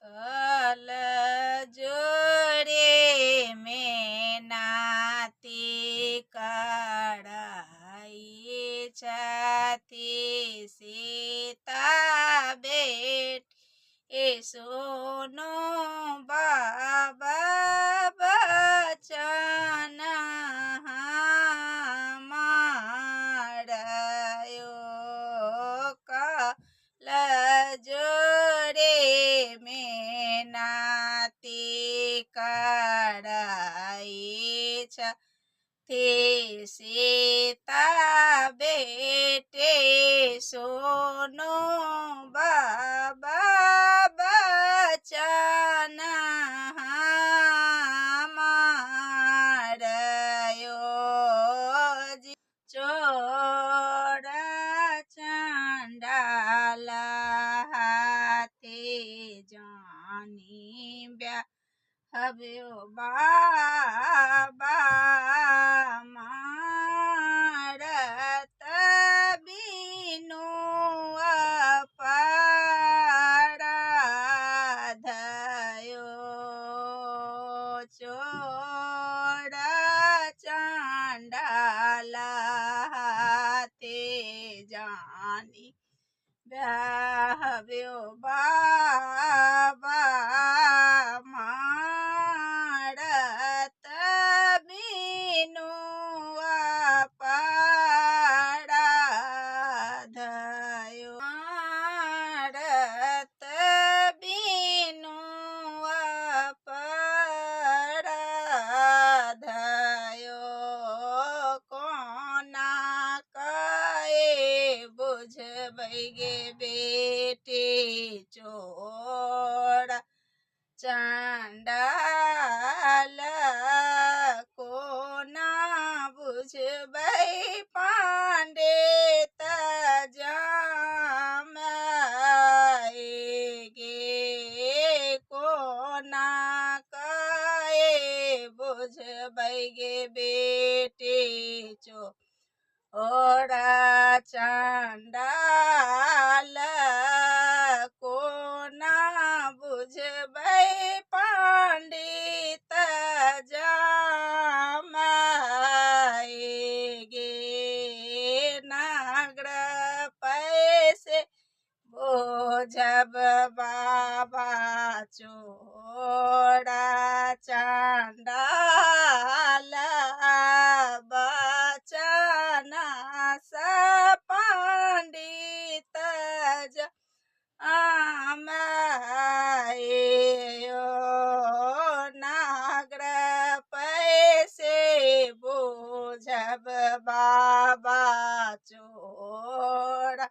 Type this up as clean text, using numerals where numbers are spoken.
कल जोड़े में नाती कड़ाई छाती सीता बेट ए सोनो बाबा बचन हमारयो कल जोड़े में नाती कड़ाई छाती सीता बेटे सोनो बाबा बचन हमारयो चोर चंडाल हाथे जानी ब्या हव्यो बाबा मारत बिनु अपराधयो चोर चंडाल हाथे जानी ब्याहव्यो बाबा मारत बिनु अपराधयो मारत बिनु अपराधयो कोना कए बुझबै गे बेटी चोर चंडाल कोना बुझबै पंडित जमाए गे कोना कए बुझबै गे बेटी चोर चंडाल कोना बुझबै पंडित जमाए गे नागर पैसे बोझब बाबा चोर चंडाल बचन पंडित जमाए नागर पैसे बोझब बाबा चोर